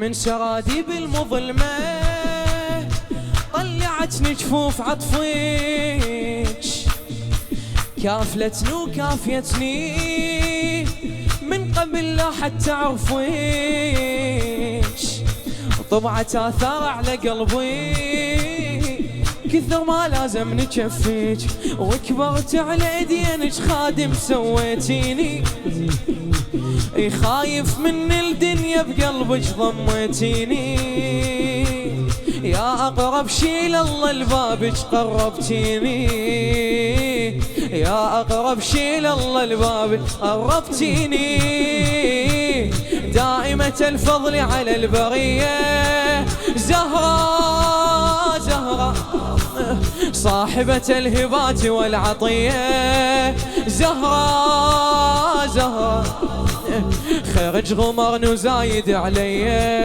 من سراديب المظلمة طلعتني جفوف عطفك، كافلتني وكافيتني من قبل لا حتى اعرفك، طبعت آثار على قلبي كثر ما لازمني كفيك، وكبرت على ايدينك خادم سويتيني، خايف من الدنيا بقلبك ضميتيني، يا اقرب شي لله لبابك قربتيني، يا اقرب شي لله لبابك قربتيني، دائمة الفضل على البرية زهرة زهرة، صاحبة الهبات والعطية زهرة زهرة، خرج غمر نزايد علي.